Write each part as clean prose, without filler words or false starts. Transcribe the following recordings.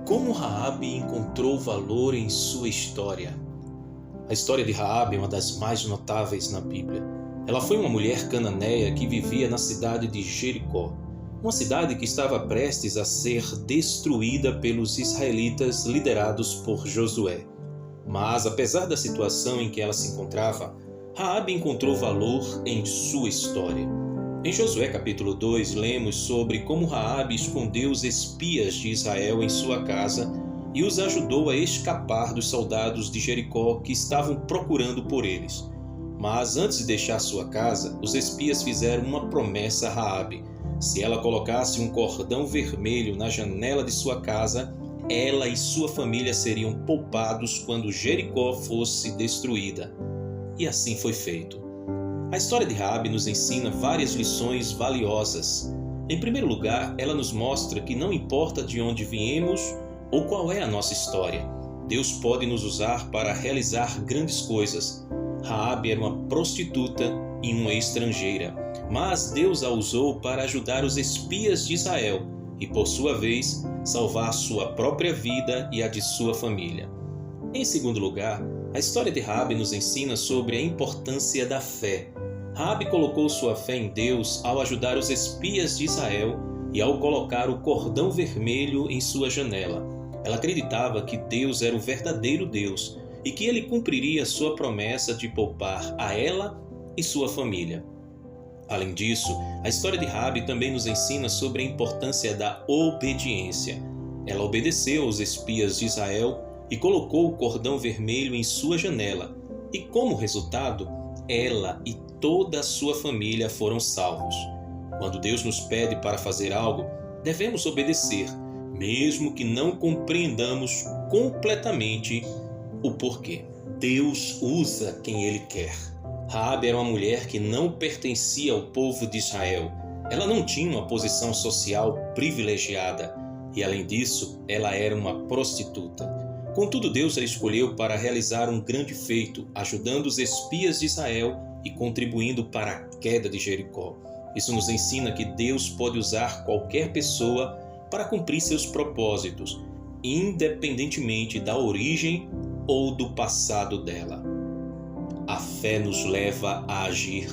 Como Raabe encontrou valor em sua história? A história de Raabe é uma das mais notáveis na Bíblia. Ela foi uma mulher cananeia que vivia na cidade de Jericó, uma cidade que estava prestes a ser destruída pelos israelitas liderados por Josué. Mas, apesar da situação em que ela se encontrava, Raabe encontrou valor em sua história. Em Josué capítulo 2, lemos sobre como Raabe escondeu os espias de Israel em sua casa e os ajudou a escapar dos soldados de Jericó que estavam procurando por eles. Mas antes de deixar sua casa, os espias fizeram uma promessa a Raabe. Se ela colocasse um cordão vermelho na janela de sua casa, ela e sua família seriam poupados quando Jericó fosse destruída. E assim foi feito. A história de Raabe nos ensina várias lições valiosas. Em primeiro lugar, ela nos mostra que não importa de onde viemos ou qual é a nossa história, Deus pode nos usar para realizar grandes coisas. Raabe era uma prostituta e uma estrangeira, mas Deus a usou para ajudar os espias de Israel e, por sua vez, salvar sua própria vida e a de sua família. Em segundo lugar, a história de Raabe nos ensina sobre a importância da fé. Raabe colocou sua fé em Deus ao ajudar os espias de Israel e ao colocar o cordão vermelho em sua janela. Ela acreditava que Deus era o verdadeiro Deus e que ele cumpriria sua promessa de poupar a ela e sua família. Além disso, a história de Raabe também nos ensina sobre a importância da obediência. Ela obedeceu aos espias de Israel e colocou o cordão vermelho em sua janela, e como resultado, ela e toda a sua família foram salvos. Quando Deus nos pede para fazer algo, devemos obedecer, mesmo que não compreendamos completamente o porquê. Deus usa quem Ele quer. Raabe era uma mulher que não pertencia ao povo de Israel. Ela não tinha uma posição social privilegiada e, além disso, ela era uma prostituta. Contudo, Deus a escolheu para realizar um grande feito, ajudando os espias de Israel e contribuindo para a queda de Jericó. Isso nos ensina que Deus pode usar qualquer pessoa para cumprir seus propósitos, independentemente da origem ou do passado dela. A fé nos leva a agir.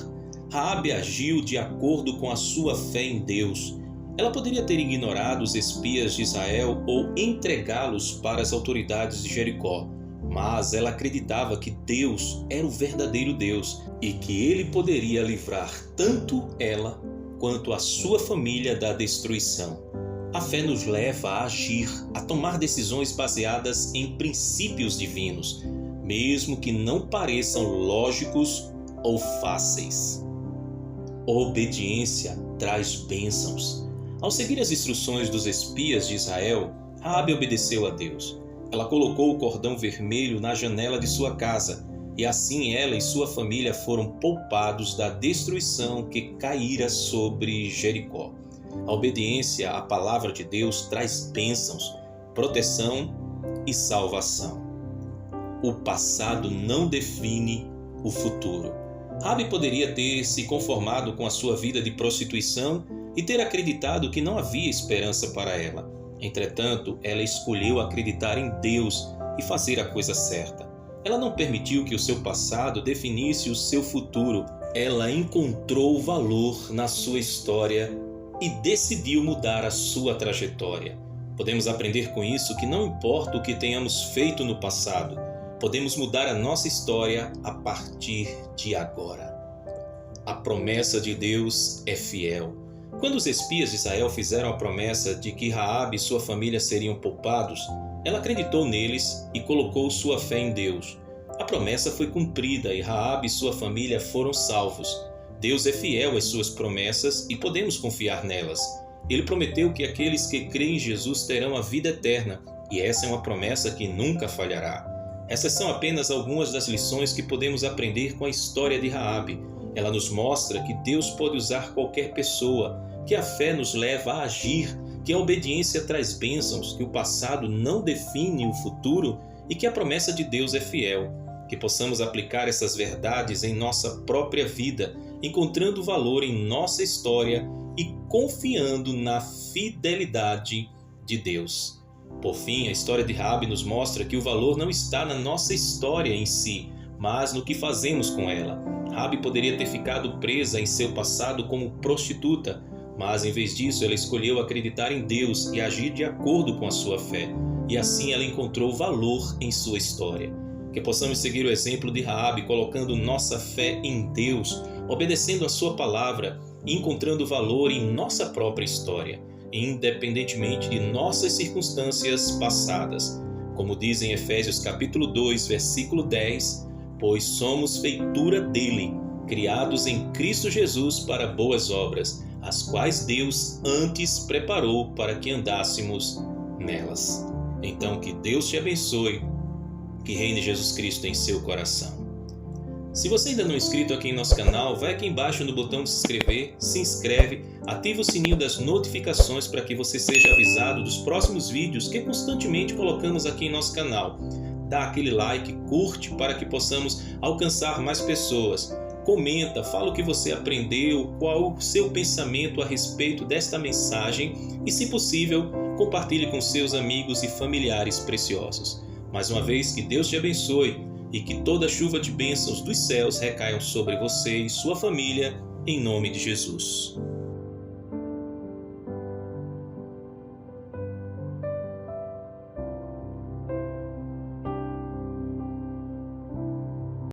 Raabe agiu de acordo com a sua fé em Deus. Ela poderia ter ignorado os espias de Israel ou entregá-los para as autoridades de Jericó, mas ela acreditava que Deus era o verdadeiro Deus e que Ele poderia livrar tanto ela quanto a sua família da destruição. A fé nos leva a agir, a tomar decisões baseadas em princípios divinos, mesmo que não pareçam lógicos ou fáceis. Obediência traz bênçãos. Ao seguir as instruções dos espias de Israel, Raabe obedeceu a Deus. Ela colocou o cordão vermelho na janela de sua casa, e assim ela e sua família foram poupados da destruição que caíra sobre Jericó. A obediência à palavra de Deus traz bênçãos, proteção e salvação. O passado não define o futuro. Raabe poderia ter se conformado com a sua vida de prostituição e ter acreditado que não havia esperança para ela. Entretanto, ela escolheu acreditar em Deus e fazer a coisa certa. Ela não permitiu que o seu passado definisse o seu futuro. Ela encontrou valor na sua história e decidiu mudar a sua trajetória. Podemos aprender com isso que não importa o que tenhamos feito no passado, podemos mudar a nossa história a partir de agora. A promessa de Deus é fiel. Quando os espias de Israel fizeram a promessa de que Raabe e sua família seriam poupados, ela acreditou neles e colocou sua fé em Deus. A promessa foi cumprida e Raabe e sua família foram salvos. Deus é fiel às suas promessas e podemos confiar nelas. Ele prometeu que aqueles que creem em Jesus terão a vida eterna, e essa é uma promessa que nunca falhará. Essas são apenas algumas das lições que podemos aprender com a história de Raabe. Ela nos mostra que Deus pode usar qualquer pessoa, que a fé nos leva a agir, que a obediência traz bênçãos, que o passado não define o futuro e que a promessa de Deus é fiel. Que possamos aplicar essas verdades em nossa própria vida, encontrando valor em nossa história e confiando na fidelidade de Deus. Por fim, a história de Raabe nos mostra que o valor não está na nossa história em si, mas no que fazemos com ela. Raabe poderia ter ficado presa em seu passado como prostituta, mas em vez disso ela escolheu acreditar em Deus e agir de acordo com a sua fé. E assim ela encontrou valor em sua história. Que possamos seguir o exemplo de Raabe, colocando nossa fé em Deus, obedecendo a sua palavra e encontrando valor em nossa própria história, independentemente de nossas circunstâncias passadas. Como diz em Efésios capítulo 2, versículo 10, pois somos feitura dele, criados em Cristo Jesus para boas obras, as quais Deus antes preparou para que andássemos nelas. Então que Deus te abençoe, que reine Jesus Cristo em seu coração. Se você ainda não é inscrito aqui em nosso canal, vai aqui embaixo no botão de se inscrever, se inscreve, ativa o sininho das notificações para que você seja avisado dos próximos vídeos que constantemente colocamos aqui em nosso canal. Dá aquele like, curte para que possamos alcançar mais pessoas. Comenta, fala o que você aprendeu, qual o seu pensamento a respeito desta mensagem e, se possível, compartilhe com seus amigos e familiares preciosos. Mais uma vez, que Deus te abençoe e que toda chuva de bênçãos dos céus recaiam sobre você e sua família, em nome de Jesus.